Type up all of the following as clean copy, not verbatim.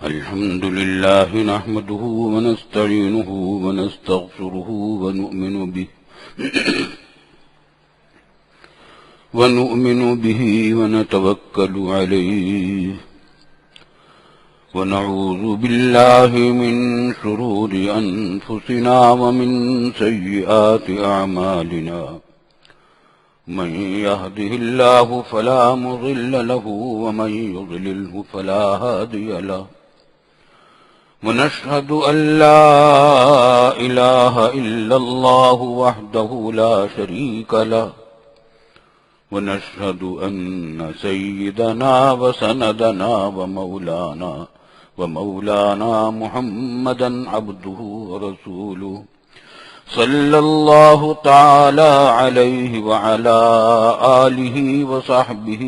الحمد لله نحمده ونستعينه ونستغفره ونؤمن به ونتوكل عليه ونعوذ بالله من شرور أنفسنا ومن سيئات أعمالنا من يهده الله فلا مضل له ومن يضلله فلا هادي له ونشهد أن لا إله إلا الله وحده لا شريك له ونشهد أن سيدنا وسندنا ومولانا محمدا عبده ورسوله صلى الله تعالى عليه وعلى آله وصحبه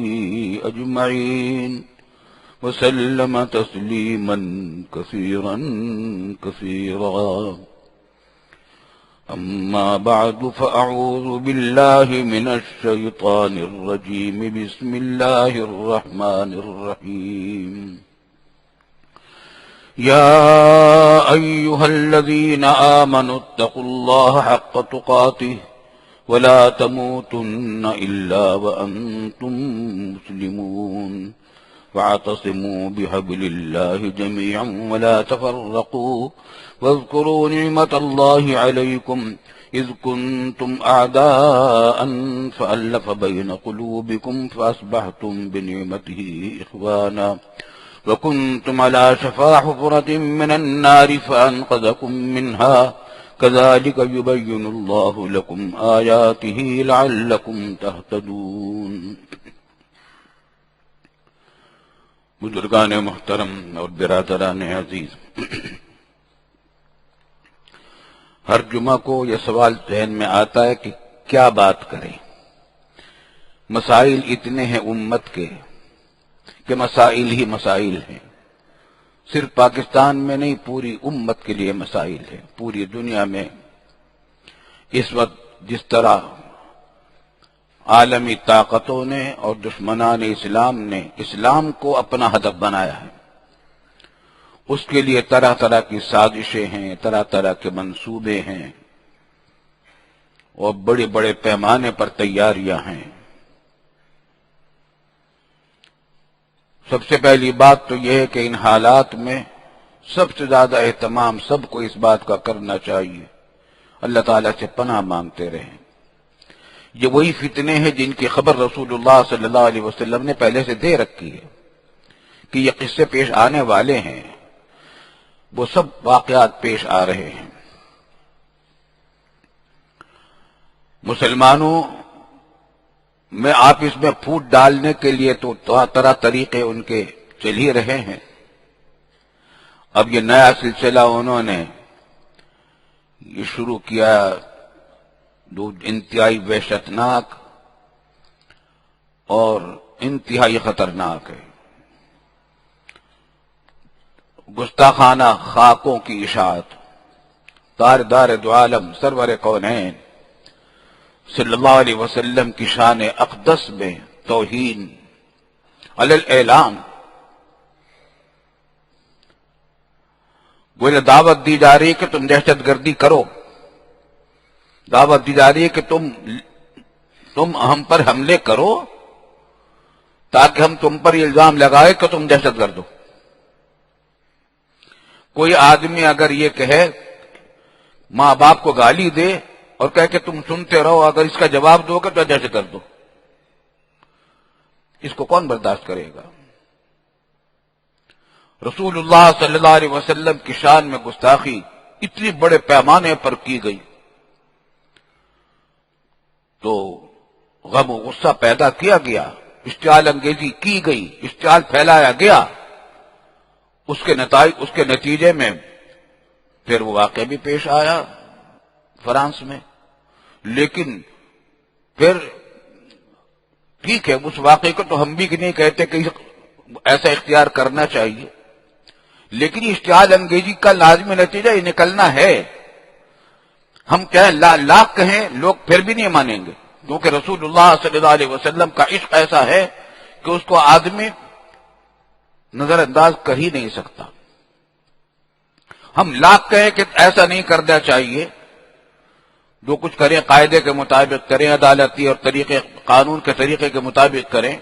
أجمعين وسلم تسليما كثيرا كثيرا. أما بعد فأعوذ بالله من الشيطان الرجيم. بسم الله الرحمن الرحيم. يا أيها الذين آمنوا اتقوا الله حق تقاته ولا تموتن إلا وأنتم مسلمون واعتصموا بحبل الله جميعا ولا تفرقوا واذكروا نعمة الله عليكم إذ كنتم أعداء فألف بين قلوبكم فأصبحتم بنعمته إخوانا وكنتم على شفا حفرة من النار فأنقذكم منها كذلك يبين الله لكم آياته لعلكم تهتدون. بزرگان محترم اور برادران عزیز، ہر جمعہ کو یہ سوال ذہن میں آتا ہے کہ کیا بات کریں. مسائل اتنے ہیں امت کے کہ مسائل ہی مسائل ہیں. صرف پاکستان میں نہیں، پوری امت کے لیے مسائل ہیں. پوری دنیا میں اس وقت جس طرح عالمی طاقتوں نے اور دشمنان اسلام نے اسلام کو اپنا ہدف بنایا ہے، اس کے لیے طرح طرح کی سازشیں ہیں، طرح طرح کے منصوبے ہیں اور بڑے بڑے پیمانے پر تیاریاں ہیں. سب سے پہلی بات تو یہ ہے کہ ان حالات میں سب سے زیادہ اہتمام سب کو اس بات کا کرنا چاہیے، اللہ تعالیٰ سے پناہ مانگتے رہیں. یہ وہی فتنے ہیں جن کی خبر رسول اللہ صلی اللہ علیہ وسلم نے پہلے سے دے رکھی ہے کہ یہ قصے پیش آنے والے ہیں. وہ سب واقعات پیش آ رہے ہیں. مسلمانوں میں آپس میں پھوٹ ڈالنے کے لیے تو طرح طریقے ان کے چل ہی رہے ہیں. اب یہ نیا سلسلہ انہوں نے یہ شروع کیا جو انتہائی وحشتناک اور انتہائی خطرناک ہے. گستاخانہ خاکوں کی اشاعت. تاجدار دو عالم سرور کونین صلی اللہ علیہ وسلم کی شان اقدس میں توہین علی الاعلان. گویا دعوت دی جا رہی ہے کہ تم دہشت گردی کرو، دعوت دی جا رہی ہے کہ تم ہم پر حملے کرو تاکہ ہم تم پر الزام لگائے کہ تم دہشت گرد ہو. کوئی آدمی اگر یہ کہے، ماں باپ کو گالی دے اور کہے کہ تم سنتے رہو، اگر اس کا جواب دو گے تو دہشت گرد ہو، اس کو کون برداشت کرے گا؟ رسول اللہ صلی اللہ علیہ وسلم کی شان میں گستاخی اتنی بڑے پیمانے پر کی گئی تو غم و غصہ پیدا کیا گیا، اشتعال انگیزی کی گئی، اشتعال پھیلایا گیا. اس کے نتیجے میں پھر وہ واقعہ بھی پیش آیا فرانس میں. لیکن پھر ٹھیک ہے، اس واقعے کو تو ہم بھی نہیں کہتے کہ ایسا اختیار کرنا چاہیے، لیکن اشتعال انگیزی کا لازمی نتیجہ یہ نکلنا ہے. ہم کہیں لاکھ کہیں، لوگ پھر بھی نہیں مانیں گے، کیونکہ رسول اللہ صلی اللہ علیہ وسلم کا عشق ایسا ہے کہ اس کو آدمی نظر انداز کر ہی نہیں سکتا. ہم لاکھ کہیں کہ ایسا نہیں کرنا چاہیے، جو کچھ کریں قاعدے کے مطابق کریں، عدالتی اور طریقے قانون کے طریقے کے مطابق کریں،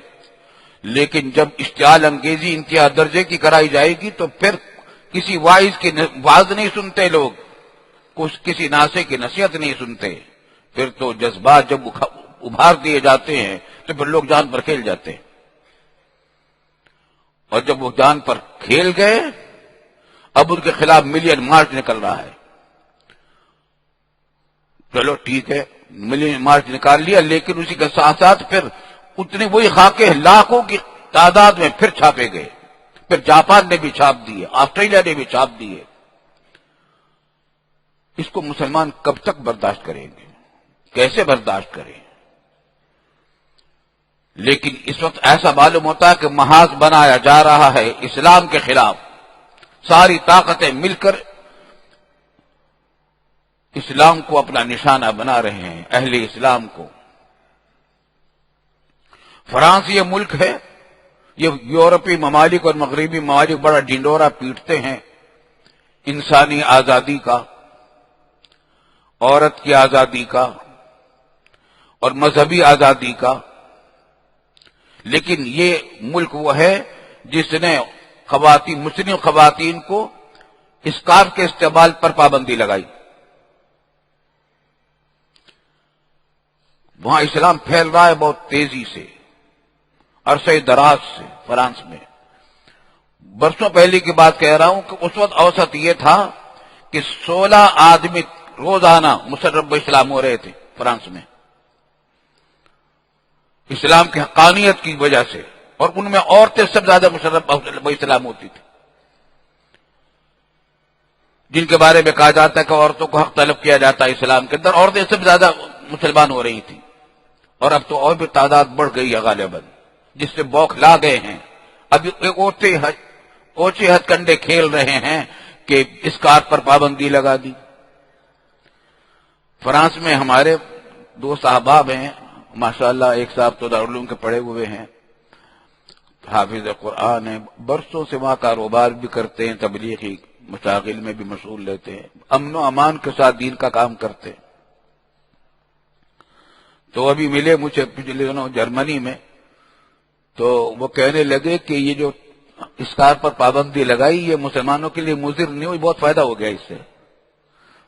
لیکن جب اشتعال انگیزی انتہا درجے کی کرائی جائے گی تو پھر کسی واعظ کی واعظ نہیں سنتے لوگ، کسی ناصح کی نصیحت نہیں سنتے. پھر تو جذبات جب ابھار دیے جاتے ہیں تو پھر لوگ جان پر کھیل جاتے ہیں، اور جب وہ جان پر کھیل گئے اب ان کے خلاف ملین مارچ نکل رہا ہے. چلو ٹھیک ہے، ملین مارچ نکال لیا، لیکن اسی کے ساتھ ساتھ پھر اتنے وہی خاکے لاکھوں کی تعداد میں پھر چھاپے گئے. پھر جاپان نے بھی چھاپ دیے، آسٹریلیا نے بھی چھاپ دیے. اس کو مسلمان کب تک برداشت کریں گے؟ کیسے برداشت کریں؟ لیکن اس وقت ایسا معلوم ہوتا ہے کہ محاذ بنایا جا رہا ہے اسلام کے خلاف. ساری طاقتیں مل کر اسلام کو اپنا نشانہ بنا رہے ہیں، اہل اسلام کو. فرانس یہ ملک ہے، یہ یورپی ممالک اور مغربی ممالک بڑا ڈھنڈورا پیٹتے ہیں انسانی آزادی کا، عورت کی آزادی کا اور مذہبی آزادی کا. لیکن یہ ملک وہ ہے جس نے مسلم خواتین کو اسکارف کے استعمال پر پابندی لگائی. وہاں اسلام پھیل رہا ہے بہت تیزی سے، عرصہ دراز سے. فرانس میں برسوں پہلے کی بات کہہ رہا ہوں کہ اس وقت اوسط یہ تھا کہ 16 آدمی روزانہ مسرب اسلام ہو رہے تھے فرانس میں، اسلام کی حقانیت کی وجہ سے، اور ان میں عورتیں سب زیادہ مشرف اسلام ہوتی تھی، جن کے بارے میں کہا جاتا ہے کہ عورتوں کو حق طلب کیا جاتا ہے اسلام کے اندر. عورتیں سب زیادہ مسلمان ہو رہی تھیں، اور اب تو اور بھی تعداد بڑھ گئی ہے غالباً، جس سے بوکھلا گئے ہیں. اب اوچے ہتھ کنڈے کھیل رہے ہیں کہ اسکارف پر پابندی لگا دی. فرانس میں ہمارے 2 احباب ہیں ماشاءاللہ. ایک صاحب تو دارالعلوم کے پڑھے ہوئے ہیں، حافظ قرآن ہیں، برسوں سے وہاں کاروبار بھی کرتے ہیں، تبلیغی مشاغل میں بھی مشغول رہتے ہیں، امن و امان کے ساتھ دین کا کام کرتے ہیں. تو ابھی ملے مجھے پچھلے دنوں جرمنی میں، تو وہ کہنے لگے کہ یہ جو اسکارف پر پابندی لگائی یہ مسلمانوں کے لیے مضر نہیں ہوئی، بہت فائدہ ہو گیا اس سے.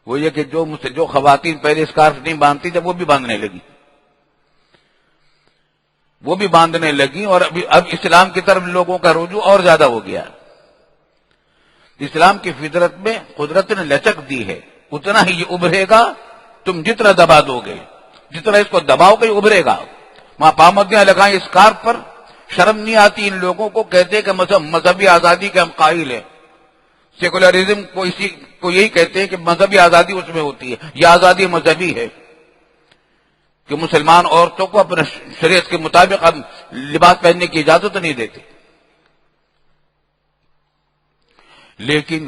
وہ یہ کہ جو خواتین پہلے اسکارف نہیں باندھتی جب وہ بھی باندھنے لگی، اور اب اسلام کی طرف لوگوں کا رجوع اور زیادہ ہو گیا. اسلام کی فطرت میں قدرت نے لچک دی ہے، اتنا ہی یہ ابھرے گا. تم جتنا دبا دو گے، جتنا اس کو دباؤ گے ابھرے گا. وہاں پابندیاں لگائیں اسکارف پر، شرم نہیں آتی ان لوگوں کو. کہتے ہیں کہ مذہبی آزادی کے ہم قائل ہیں. سیکولرزم کو یہی کہتے ہیں کہ مذہبی آزادی اس میں ہوتی ہے. یہ آزادی مذہبی ہے کہ مسلمان عورتوں کو اپنے شریعت کے مطابق ہم لباس پہننے کی اجازت نہیں دیتے. لیکن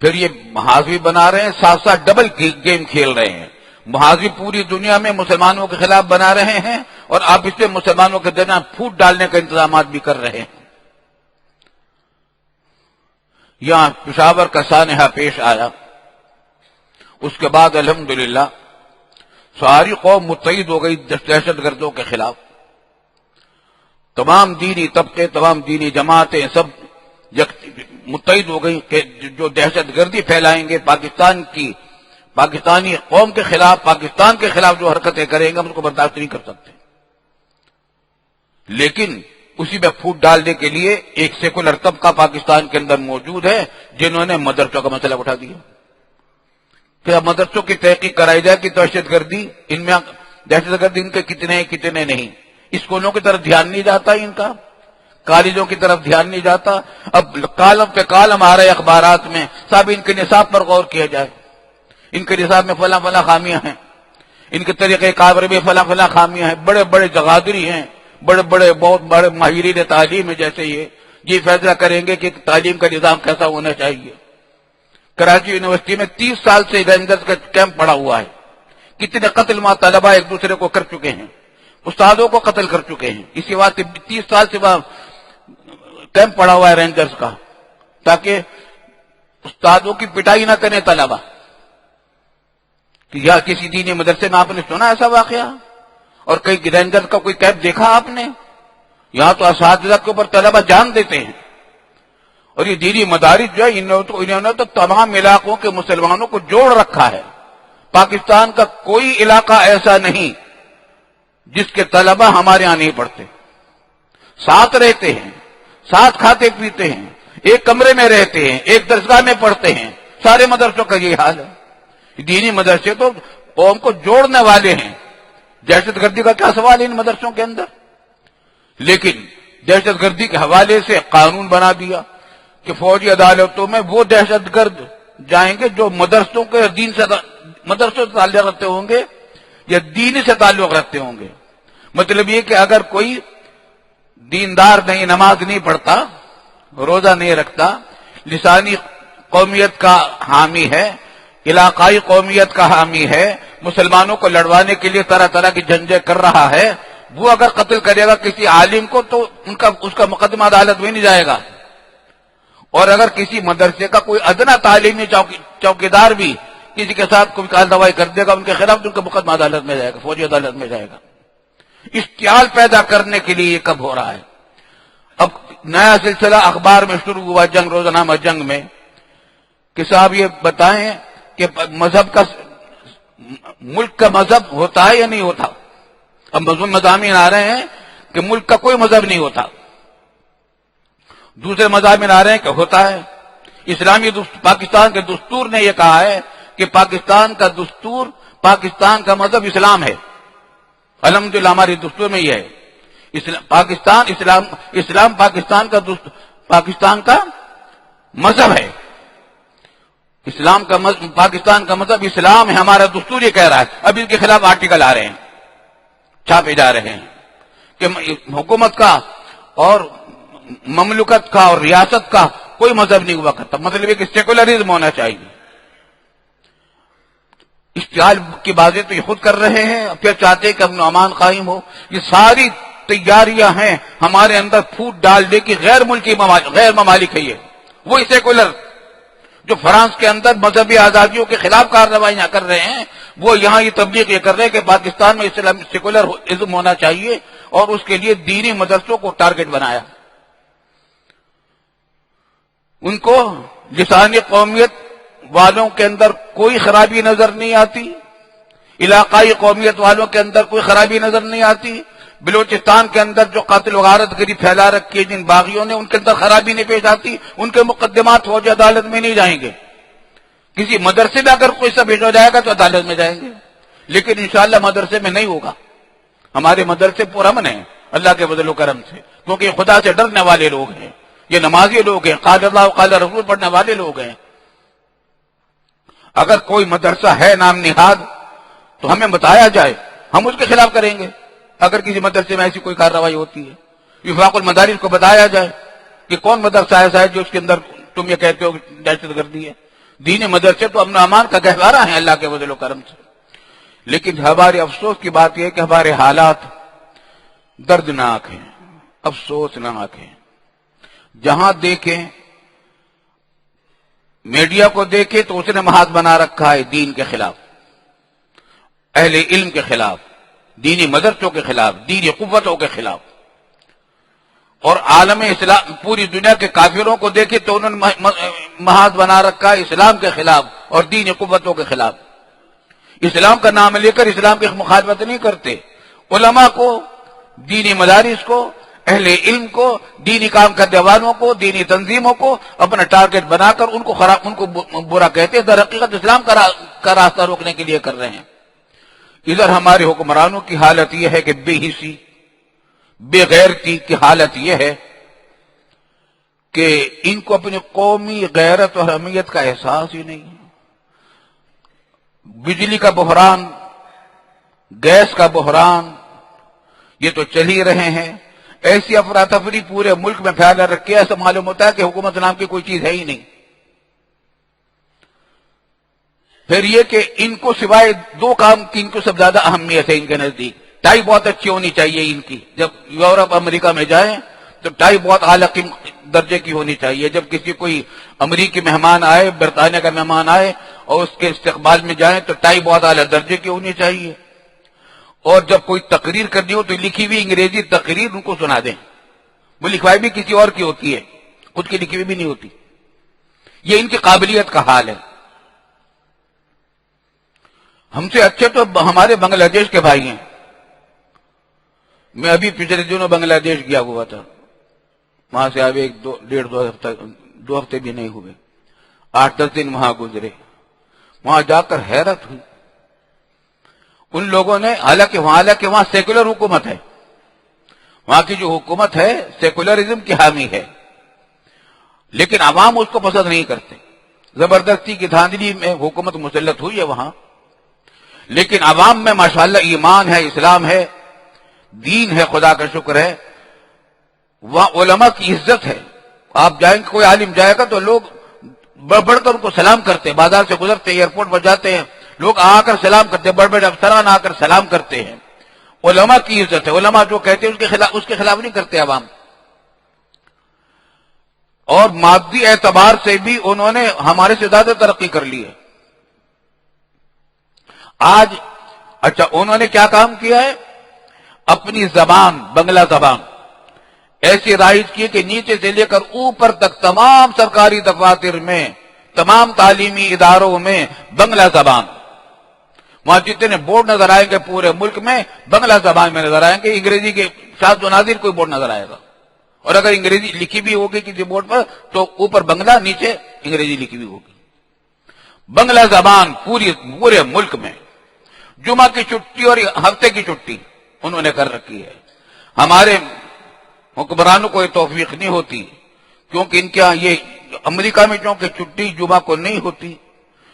پھر یہ محاذی بنا رہے ہیں، ساتھ ساتھ ڈبل گیم کھیل رہے ہیں. محاذی پوری دنیا میں مسلمانوں کے خلاف بنا رہے ہیں، اور آپ اس سے مسلمانوں کے درمیان پھوٹ ڈالنے کا انتظامات بھی کر رہے ہیں. یہاں پشاور کا سانحہ پیش آیا، اس کے بعد الحمدللہ ساری قوم متحد ہو گئی دہشت گردوں کے خلاف. تمام دینی طبقے، تمام دینی جماعتیں سب متحد ہو گئی کہ جو دہشت گردی پھیلائیں گے پاکستانی قوم کے خلاف، پاکستان کے خلاف جو حرکتیں کریں گے ہم اس کو برداشت نہیں کر سکتے. لیکن اسی میں پھوٹ ڈالنے کے لیے ایک سیکولر طبقہ پاکستان کے اندر موجود ہے جنہوں نے مدرسوں کا مسئلہ اٹھا دیا کہ اب مدرسوں کی تحقیق کرائی جائے کہ دہشت گردی ان کے کتنے نہیں. اسکولوں کی طرف دھیان نہیں جاتا ان کا، کالجوں کی طرف دھیان نہیں جاتا. اب کالم پہ کالم آ رہے اخبارات میں، صاحب ان کے نصاب پر غور کیا جائے، ان کے نصاب میں فلاں فلاں خامیاں ہیں، ان کے طریقہ کار میں فلاں فلاں خامیاں ہیں. بڑے بڑے جغادری ہیں، بہت بڑے ماہرین تعلیم ہے، جیسے یہ فیصلہ کریں گے کہ تعلیم کا نظام کیسا ہونا چاہیے. کراچی یونیورسٹی میں 30 سال سے رینجرز کا کیمپ پڑا ہوا ہے. کتنے قتل طلبہ ایک دوسرے کو کر چکے ہیں. استادوں کو قتل کر چکے ہیں. اسی بات 30 سال سے کیمپ پڑا ہوا ہے رینجرز کا، تاکہ استادوں کی پٹائی نہ کریں طلبہ. کہ یا کسی دینی مدرسے میں آپ نے سنا ایسا واقعہ؟ اور کئی رینجرز کا کوئی کیمپ دیکھا آپ نے؟ یہاں تو اساتذہ کے اوپر طلبہ جان دیتے ہیں. اور یہ دینی مدارس جو ہے انہوں نے تو تمام علاقوں کے مسلمانوں کو جوڑ رکھا ہے. پاکستان کا کوئی علاقہ ایسا نہیں جس کے طلبہ ہمارے ہاں نہیں پڑھتے. ساتھ رہتے ہیں، ساتھ کھاتے پیتے ہیں، ایک کمرے میں رہتے ہیں، ایک درسگاہ میں پڑھتے ہیں. سارے مدرسوں کا یہ حال ہے. دینی مدرسے تو قوم کو جوڑنے والے ہیں. دہشت گردی کا کیا سوال ہے ان مدرسوں کے اندر؟ لیکن دہشت گردی کے حوالے سے قانون بنا دیا کہ فوجی عدالتوں میں وہ دہشت گرد جائیں گے جو مدرسوں سے تعلق رکھتے ہوں گے یا دین سے تعلق رکھتے ہوں گے. مطلب یہ کہ اگر کوئی دیندار نہیں، نماز نہیں پڑھتا، روزہ نہیں رکھتا، لسانی قومیت کا حامی ہے، علاقائی قومیت کا حامی ہے، مسلمانوں کو لڑوانے کے لیے طرح طرح کی جنجیں کر رہا ہے، وہ اگر قتل کرے گا کسی عالم کو تو اس کا مقدمہ عدالت میں نہیں جائے گا. اور اگر کسی مدرسے کا کوئی ادنا تعلیمی چوکیدار بھی کسی کے ساتھ کوئی کارروائی کر دے گا ان کے خلاف، تو ان کا مقدمہ عدالت میں جائے گا، فوجی عدالت میں جائے گا. اشتعال پیدا کرنے کے لیے یہ کب ہو رہا ہے؟ اب نیا سلسلہ اخبار میں شروع ہوا جنگ، روزنامہ جنگ میں، کہ صاحب یہ بتائیں کہ مذہب کا، ملک کا مذہب ہوتا ہے یا نہیں ہوتا؟ اب مضامین آ رہے ہیں کہ ملک کا کوئی مذہب نہیں ہوتا. دوسرے مضامین آ رہے ہیں کہ ہوتا ہے. اسلامی پاکستان کے دستور نے یہ کہا ہے کہ پاکستان کا دستور، پاکستان کا مذہب اسلام ہے. الحمدللہ ہماری دستور میں یہ ہے اسلام پاکستان کا مذہب ہے. اسلام کا پاکستان کا مذہب اسلام ہے، ہمارا دستور یہ کہہ رہا ہے. اب ان کے خلاف آرٹیکل آ رہے ہیں، چھاپے جا رہے ہیں کہ حکومت کا اور مملکت کا اور ریاست کا کوئی مذہب نہیں ہوا کرتا. مطلب یہ کہ سیکولرزم ہونا چاہیے. اشتعال کی باتیں تو یہ خود کر رہے ہیں، پھر چاہتے ہیں کہ امن و امان قائم ہو. یہ ساری تیاریاں ہیں ہمارے اندر پھوٹ ڈالنے کی. غیر ممالک ہے یہ، وہی سیکولر جو فرانس کے اندر مذہبی آزادیوں کے خلاف کارروائیاں کر رہے ہیں، وہ یہاں یہ تبلیغ یہ کر رہے ہیں کہ پاکستان میں سیکولرزم ہونا چاہیے، اور اس کے لیے دینی مدرسوں کو ٹارگٹ بنایا. ان کو لسانی قومیت والوں کے اندر کوئی خرابی نظر نہیں آتی، علاقائی قومیت والوں کے اندر کوئی خرابی نظر نہیں آتی. بلوچستان کے اندر جو قاتل و غارت گری پھیلا رکھی ہے جن باغیوں نے، ان کے اندر خرابی نہیں پیش آتی. ان کے مقدمات فوجی عدالت میں نہیں جائیں گے. کسی مدرسے میں اگر کوئی سا بھیجا جائے گا تو عدالت میں جائیں گے، لیکن انشاءاللہ مدرسے میں نہیں ہوگا. ہمارے مدرسے پرامن ہیں اللہ کے فضل و کرم سے، کیونکہ یہ خدا سے ڈرنے والے لوگ ہیں، یہ نمازی لوگ ہیں، قال اللہ قال رسول پڑھنے والے لوگ ہیں. اگر کوئی مدرسہ ہے نام نہاد تو ہمیں بتایا جائے، ہم اس کے خلاف کریں گے. اگر کسی مدرسے میں ایسی کوئی کارروائی ہوتی ہے، وفاق المدارس کو بتایا جائے کہ کون مدرسہ ایسا ہے جو اس کے اندر تم یہ کہتے ہو دہشت گردی ہے. دین مدرسے تو امن و امان کا گہوارہ ہے اللہ کے فضل و کرم سے. لیکن ہمارے افسوس کی بات یہ ہے کہ ہمارے حالات دردناک ہیں، افسوسناک ہیں. جہاں دیکھیں، میڈیا کو دیکھیں تو اس نے محاذ بنا رکھا ہے دین کے خلاف، اہل علم کے خلاف، دینی مدرسوں کے خلاف، دینی قوتوں کے خلاف. اور عالم اسلام، پوری دنیا کے کافروں کو دیکھیں تو انہوں نے محاذ بنا رکھا ہے اسلام کے خلاف اور دینی قوتوں کے خلاف. اسلام کا نام لے کر اسلام کی مخالفت نہیں کرتے. علماء کو، دینی مدارس کو، اہل علم کو، دینی کام کرنے والوں کو، دینی تنظیموں کو اپنا ٹارگٹ بنا کر ان کو برا کہتے ہیں. در حقیقت اسلام کا راستہ روکنے کے لیے کر رہے ہیں. ادھر ہمارے حکمرانوں کی حالت یہ ہے کہ بے حسی، بے غیرتی کی حالت یہ ہے کہ ان کو اپنی قومی غیرت اور اہمیت کا احساس ہی نہیں ہے. بجلی کا بحران، گیس کا بحران، یہ تو چل ہی رہے ہیں. ایسی افراتفری پورے ملک میں پھیلا رکھی ہے، ایسا معلوم ہوتا ہے کہ حکومت نام کی کوئی چیز ہے ہی نہیں. پھر یہ کہ ان کو سوائے دو کام کی ان کو سب زیادہ اہمیت ہے ان کے نزدیک. ٹائی بہت اچھی ہونی چاہیے ان کی، جب یورپ امریکہ میں جائیں تو ٹائی بہت اعلیٰ درجے کی ہونی چاہیے. جب کسی کوئی امریکی مہمان آئے، برطانیہ کا مہمان آئے اور اس کے استقبال میں جائیں تو ٹائی بہت اعلیٰ درجے کی ہونی چاہیے. اور جب کوئی تقریر کرنی ہو تو لکھی ہوئی انگریزی تقریر ان کو سنا دیں. وہ لکھوائی بھی کسی اور کی ہوتی ہے، خود کی لکھی ہوئی بھی نہیں ہوتی. یہ ان کی قابلیت کا حال ہے. ہم سے اچھے تو ہمارے بنگلہ دیش کے بھائی ہیں. میں ابھی پچھلے دنوں بنگلہ دیش گیا ہوا تھا. وہاں سے اب دو ہفتے بھی نہیں ہوئے، 8-10 دن وہاں گزرے. وہاں جا کر حیرت ہوئی. ان لوگوں نے حالانکہ وہاں سیکولر حکومت ہے، وہاں کی جو حکومت ہے سیکولرزم کی حامی ہے، لیکن عوام اس کو پسند نہیں کرتے. زبردستی کی دھاندلی میں حکومت مسلط ہوئی ہے وہاں، لیکن عوام میں ماشاءاللہ ایمان ہے، اسلام ہے، دین ہے، خدا کا شکر ہے. وہاں علماء کی عزت ہے. آپ جائیں گے، کوئی عالم جائے گا تو لوگ بڑھ بڑھ کر ان کو سلام کرتے ہیں. بازار سے گزرتے ہیں، ایئرپورٹ پر جاتے ہیں، لوگ آ کر سلام کرتے ہیں، بڑے بڑے افسران آ کر سلام کرتے ہیں. علماء کی عزت ہے. علماء جو کہتے ہیں اس کے خلاف نہیں کرتے عوام. اور مادی اعتبار سے بھی انہوں نے ہمارے سے زیادہ ترقی کر لی ہے. آج اچھا انہوں نے کیا کام کیا ہے؟ اپنی زبان، بنگلہ زبان ایسی رائج کی کہ نیچے سے لے کر اوپر تک تمام سرکاری دفاتر میں، تمام تعلیمی اداروں میں بنگلہ زبان. وہاں جتنے بورڈ نظر آئیں گے پورے ملک میں بنگلہ زبان میں نظر آئیں گے. انگریزی کے شاذ و نادر کوئی بورڈ نظر آئے گا، اور اگر انگریزی لکھی بھی ہوگی کسی بورڈ پر تو اوپر بنگلہ، نیچے انگریزی لکھی بھی ہوگی. بنگلہ زبان پورے ملک میں. جمعہ کی چھٹی اور ہفتے کی چھٹی انہوں نے کر رکھی ہے. ہمارے حکمرانوں کو یہ توفیق نہیں ہوتی، کیونکہ ان کے یہ امریکہ میں چونکہ چھٹی جمعہ کو نہیں ہوتی،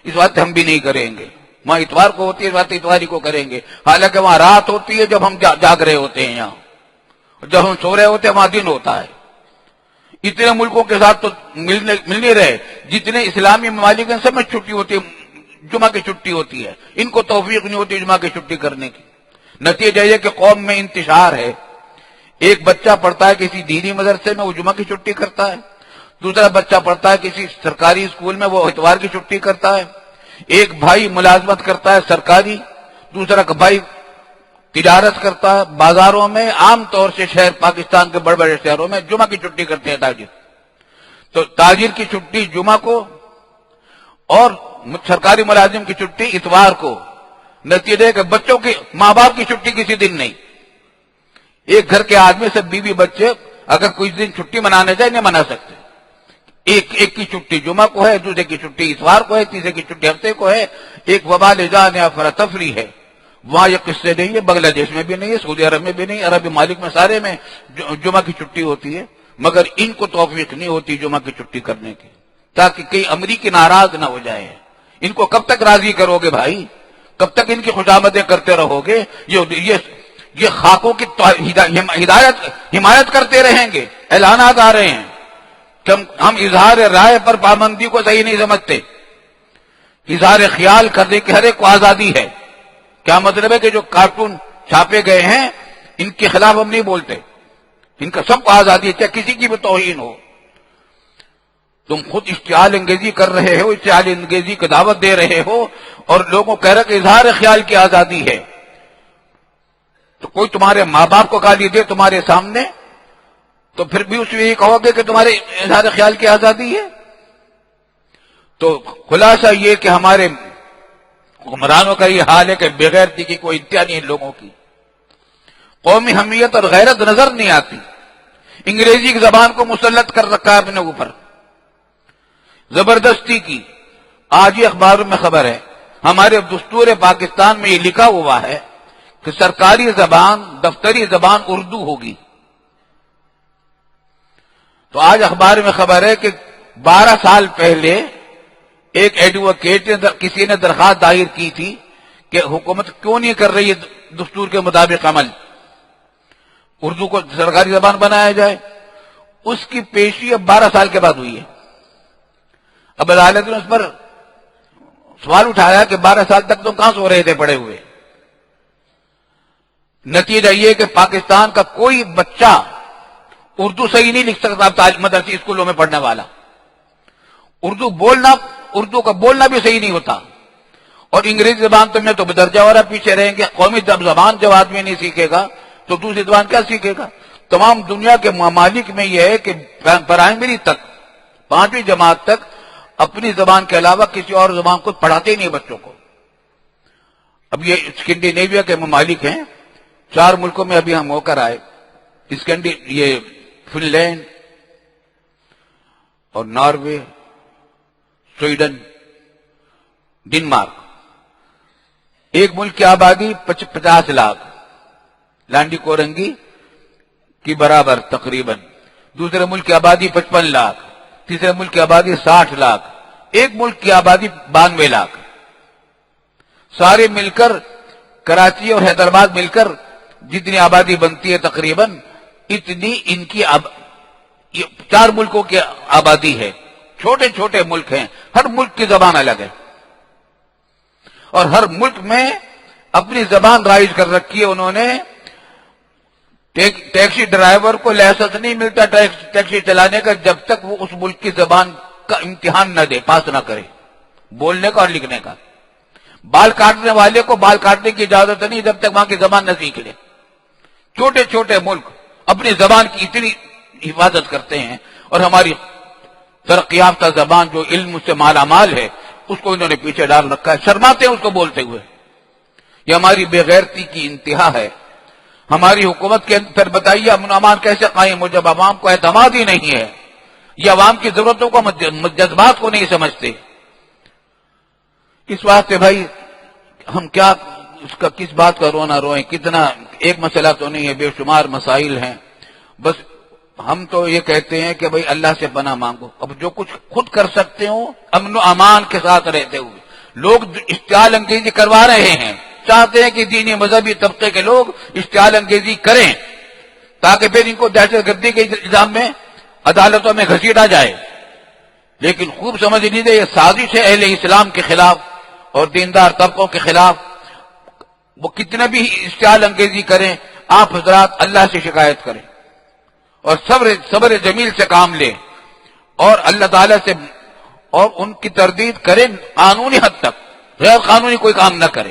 اس بات ہم بھی نہیں کریں گے. وہاں اتوار کو ہوتی ہے، اس بات اتواری کو کریں گے. حالانکہ وہاں رات ہوتی ہے جب ہم جاگ رہے ہوتے ہیں، یہاں جب ہم سو رہے ہوتے ہیں وہاں دن ہوتا ہے. اتنے ملکوں کے ساتھ تو مل نہیں رہے. جتنے اسلامی ممالک ہیں سب میں چھٹی ہوتی ہے، جمعہ کی چھٹی ہوتی ہے. ان کو توفیق نہیں ہوتی جمعہ کی چھٹی کرنے کی. نتیجہ یہ کہ قوم میں انتشار ہے. ایک بچہ پڑھتا ہے کسی دینی مدرسے میں، وہ جمعہ کی چھٹی کرتا ہے. دوسرا بچہ پڑھتا ہے کسی سرکاری اسکول میں، وہ اتوار کی چھٹی کرتا ہے. ایک بھائی ملازمت کرتا ہے سرکاری، دوسرا بھائی تجارت کرتا ہے بازاروں میں. عام طور سے شہر پاکستان کے بڑے بڑے شہروں میں جمعہ کی چھٹی کرتے ہیں تاجر. تو تاجر کی چھٹی جمعہ کو اور سرکاری ملازم کی چھٹی اتوار کو. نتیجہ کہ بچوں کی، ماں باپ کی چھٹی کسی دن نہیں. ایک گھر کے آدمی سے بیوی بچے اگر کوئی دن چھٹی منانے جائے نہیں منا سکتے. ایک کی چھٹی جمعہ کو ہے، دوسرے کی چھٹی اتوار کو ہے، تیسرے کی چھٹی ہفتے کو ہے. ایک وبال جان افراتفری ہے. وہاں یہ قصے نہیں ہے، بنگلہ دیش میں بھی نہیں ہے، سعودی عرب میں بھی نہیں، عربی ممالک میں سارے میں جمعہ کی چھٹی ہوتی ہے. مگر ان کو توفیق نہیں ہوتی جمعہ کی چھٹی کرنے کی، تاکہ کئی امریکی ناراض نہ ہو جائے. ان کو کب تک راضی کرو گے بھائی؟ کب تک ان کی خوشامدیں کرتے رہو گے؟ یہ خاکوں کی حمایت کرتے رہیں گے. اعلانات آ رہے ہیں کہ ہم اظہار رائے پر پابندی کو صحیح نہیں سمجھتے. اظہار خیال کرنے کی ہر ایک کو آزادی ہے. کیا مطلب ہے کہ جو کارٹون چھاپے گئے ہیں ان کے خلاف ہم نہیں بولتے. ان کا سب کو آزادی ہے، چاہے کسی کی بھی توہین ہو. تم خود اشتعال انگیزی کر رہے ہو، اشتعال انگیزی کی دعوت دے رہے ہو، اور لوگوں کہہ رہے کہ اظہار خیال کی آزادی ہے. تو کوئی تمہارے ماں باپ کو گالی دے تمہارے سامنے تو پھر بھی اس میں یہ کہو گے کہ تمہارے اظہار خیال کی آزادی ہے. تو خلاصہ یہ کہ ہمارے حکمرانوں کا یہ حال ہے کہ بغیرتی کی کوئی انتہا نہیں ہے. لوگوں کی قومی حمیت اور غیرت نظر نہیں آتی. انگریزی کی زبان کو مسلط کر رکھا ہے اپنے اوپر زبردستی کی. آج ہی اخباروں میں خبر ہے، ہمارے دستور پاکستان میں یہ لکھا ہوا ہے کہ سرکاری زبان، دفتری زبان اردو ہوگی. تو آج اخبار میں خبر ہے کہ 12 سال پہلے ایک ایڈوکیٹ نے کسی نے درخواست دائر کی تھی کہ حکومت کیوں نہیں کر رہی ہے دستور کے مطابق عمل، اردو کو سرکاری زبان بنایا جائے. اس کی پیشی اب 12 سال کے بعد ہوئی ہے. اب عدالت نے اس پر سوال اٹھایا کہ 12 سال تک تم کہاں سو رہے تھے پڑے ہوئے؟ نتیجہ یہ کہ پاکستان کا کوئی بچہ اردو صحیح نہیں لکھ سکتا مدرسی اسکولوں میں پڑھنے والا. اردو کا بولنا بھی صحیح نہیں ہوتا. اور انگریزی زبان تو میں تو بدرجہ اور پیچھے رہیں گے. قومی زبان جب آدمی نہیں سیکھے گا تو دوسری زبان کیا سیکھے گا؟ تمام دنیا کے ممالک میں یہ ہے کہ پرائمری تک 5ویں جماعت تک اپنی زبان کے علاوہ کسی اور زبان کو پڑھاتے ہی نہیں بچوں کو. اب یہ اسکینڈینیویا کے ممالک ہیں، 4 ملکوں میں ابھی ہم ہو کر آئے. یہ فن لینڈ اور ناروے، سویڈن، ڈنمارک. ایک ملک کی آبادی 50 لاکھ لانڈی کورنگی کی برابر تقریباً. دوسرے ملک کی آبادی 55 لاکھ. تیسرے ملک کی آبادی 60 لاکھ. ایک ملک کی آبادی 92 لاکھ. سارے مل کر کراچی اور حیدرآباد مل کر جتنی آبادی بنتی ہے تقریباً اتنی ان کی 4 ملکوں کی آبادی ہے. چھوٹے چھوٹے ملک ہیں، ہر ملک کی زبان الگ ہے اور ہر ملک میں اپنی زبان رائج کر رکھی ہے انہوں نے. ٹیکسی ڈرائیور کو لائسنس نہیں ملتا ٹیکسی چلانے کا جب تک وہ اس ملک کی زبان کا امتحان نہ دے، پاس نہ کرے، بولنے کا اور لکھنے کا. بال کاٹنے والے کو بال کاٹنے کی اجازت نہیں جب تک وہاں کی زبان نہ سیکھ لے. چھوٹے چھوٹے ملک اپنی زبان کی اتنی حفاظت کرتے ہیں اور ہماری ترقی یافتہ زبان جو علم سے مالا مال ہے اس کو انہوں نے پیچھے ڈال رکھا ہے. شرماتے ہیں اس کو بولتے ہوئے. یہ ہماری بے غیرتی کی انتہا ہے. ہماری حکومت کے پھر بتائیے امن و امان کیسے قائم ہو جب عوام کو اعتماد ہی نہیں ہے، یہ عوام کی ضرورتوں کو جذبات کو نہیں سمجھتے. اس واسطے بھائی ہم کیا اس کا کس بات کا رونا روئیں. کتنا ایک مسئلہ تو نہیں ہے، بے شمار مسائل ہیں. بس ہم تو یہ کہتے ہیں کہ بھائی اللہ سے پناہ مانگو. اب جو کچھ خود کر سکتے ہو امن و امان کے ساتھ رہتے ہوئے. لوگ اشتعال انگیزی کروا رہے ہیں، چاہتے ہیں کہ دینی مذہبی طبقے کے لوگ اشتعال انگیزی کریں تاکہ پھر ان کو دہشت گردی کے الزام میں عدالتوں میں گھسیٹا جائے. لیکن خوب سمجھ لیجیے یہ سازش ہے اہل اسلام کے خلاف اور دیندار طبقوں کے خلاف. وہ کتنے بھی اشتعال انگیزی کریں، آپ حضرات اللہ سے شکایت کریں اور صبر جمیل سے کام لیں اور اللہ تعالیٰ سے اور ان کی تردید کریں قانونی حد تک. غیر قانونی کوئی کام نہ کرے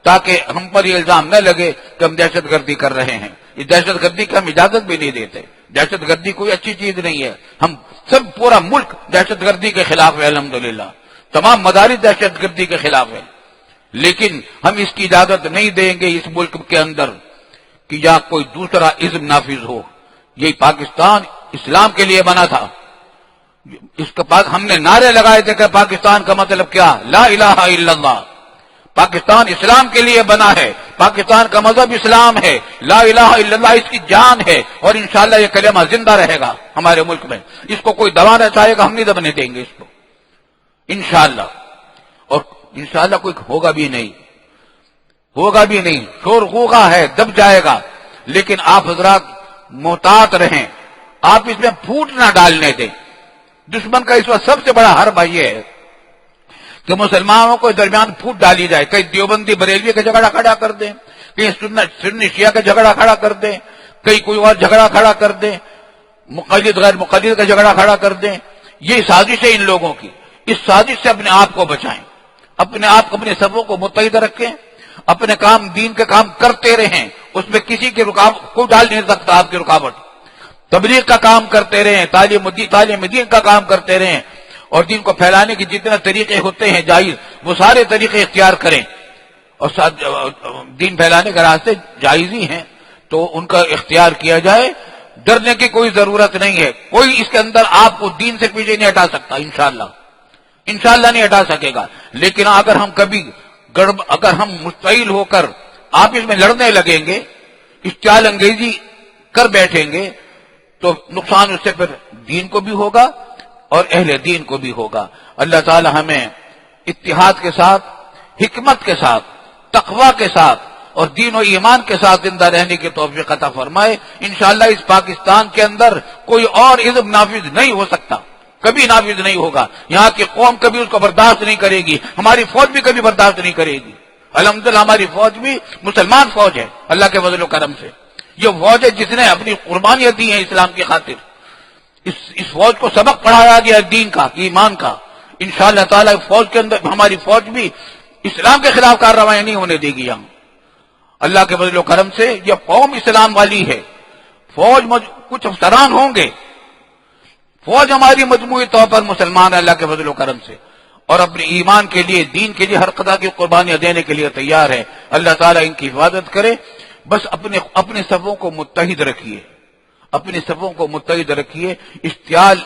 تاکہ ہم پر یہ الزام نہ لگے کہ ہم دہشت گردی کر رہے ہیں. یہ دہشت گردی کی ہم اجازت بھی نہیں دیتے. دہشت گردی کوئی اچھی چیز نہیں ہے. ہم سب پورا ملک دہشت گردی کے خلاف ہے الحمدللہ. تمام مدارس دہشت گردی کے خلاف ہے. لیکن ہم اس کی اجازت نہیں دیں گے اس ملک کے اندر کہ یا کوئی دوسرا عزم نافذ ہو. یہ پاکستان اسلام کے لیے بنا تھا. اس کے بعد ہم نے نعرے لگائے تھے کہ پاکستان کا مطلب کیا؟ لا الہ الا اللہ. پاکستان اسلام کے لیے بنا ہے. پاکستان کا مذہب اسلام ہے. لا الہ الا اللہ اس کی جان ہے اور انشاءاللہ یہ کلمہ زندہ رہے گا ہمارے ملک میں. اس کو کوئی دبانا چاہے گا ہم نہیں دبنے دیں گے اس کو انشاءاللہ. اور انشاءاللہ کوئی ہوگا بھی نہیں. شور غوغا ہے، دب جائے گا. لیکن آپ حضرات محتاط رہیں، آپ اس میں پھوٹ نہ ڈالنے دیں. دشمن کا اس وقت سب سے بڑا حربہ یہ ہے کہ مسلمانوں کو درمیان پھوٹ ڈالی جائے. کہیں دیوبندی بریلوی کا جھگڑا کھڑا کر دیں، کہیں سنی شیعہ کا جھگڑا کھڑا کر دیں، کہیں کوئی اور جھگڑا کھڑا کر دیں، مقلد غیر مقلد کا جھگڑا کھڑا کر دیں. یہ سازش ہے ان لوگوں کی. اس سازش سے اپنے آپ کو بچائیں، اپنے آپ کو اپنے سبوں کو متحد رکھیں، اپنے کام دین کے کام کرتے رہیں. اس میں کسی کی رکاوٹ کوئی ڈال نہیں سکتا آپ کی رکاوٹ. تبلیغ کا کام کرتے رہیں، تعلیم دین کا کام کرتے رہیں اور دین کو پھیلانے کے جتنے طریقے ہوتے ہیں جائز وہ سارے طریقے اختیار کریں. اور دین پھیلانے کے راستے جائز ہی ہیں تو ان کا اختیار کیا جائے. ڈرنے کی کوئی ضرورت نہیں ہے. کوئی اس کے اندر آپ کو دین سے پیچھے نہیں ہٹا سکتا انشاءاللہ نہیں ہٹا سکے گا. لیکن اگر ہم مستعیل ہو کر آپس میں لڑنے لگیں گے، اشتعال انگیزی کر بیٹھیں گے تو نقصان اس سے پھر دین کو بھی ہوگا اور اہل دین کو بھی ہوگا. اللہ تعالی ہمیں اتحاد کے ساتھ، حکمت کے ساتھ، تقوی کے ساتھ اور دین و ایمان کے ساتھ زندہ رہنے کی توفیق عطا فرمائے. انشاءاللہ اس پاکستان کے اندر کوئی اور عزم نافذ نہیں ہو سکتا، کبھی نافذ نہیں ہوگا. یہاں کی قوم کبھی اس کو برداشت نہیں کرے گی، ہماری فوج بھی کبھی برداشت نہیں کرے گی. الحمدللہ ہماری فوج بھی مسلمان فوج ہے اللہ کے فضل و کرم سے. یہ فوج ہے جس نے اپنی قربانیاں دی ہیں اسلام کی خاطر. اس فوج کو سبق پڑھایا گیا دین کا، ایمان کا. انشاءاللہ تعالی فوج کے اندر ہماری فوج بھی اسلام کے خلاف کارروائیاں نہیں ہونے دے گی. ہم اللہ کے فضل و کرم سے یہ قوم اسلام والی ہے. فوج کچھ افسران ہوں گے، فوج ہماری مجموعی طور پر مسلمان ہے اللہ کے فضل و کرم سے، اور اپنے ایمان کے لیے، دین کے لیے ہر قدر کی قربانیاں دینے کے لیے تیار ہے. اللہ تعالیٰ ان کی حفاظت کرے. بس اپنے صفوں کو متحد رکھیے، اپنے صفوں کو متحد رکھیے. اشتعال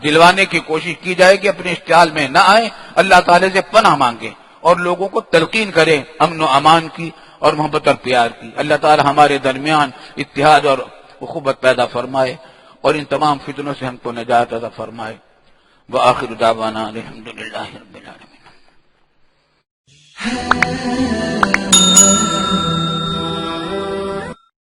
دلوانے کی کوشش کی جائے کہ اپنے اشتعال میں نہ آئے. اللہ تعالیٰ سے پناہ مانگے اور لوگوں کو تلقین کرے امن و امان کی اور محبت اور پیار کی. اللہ تعالیٰ ہمارے درمیان اتحاد اور اخوت پیدا فرمائے اور ان تمام فتنوں سے ہم کو نجات عطا فرمائے. وآخر دعوانا الحمدللہ رب العالمین.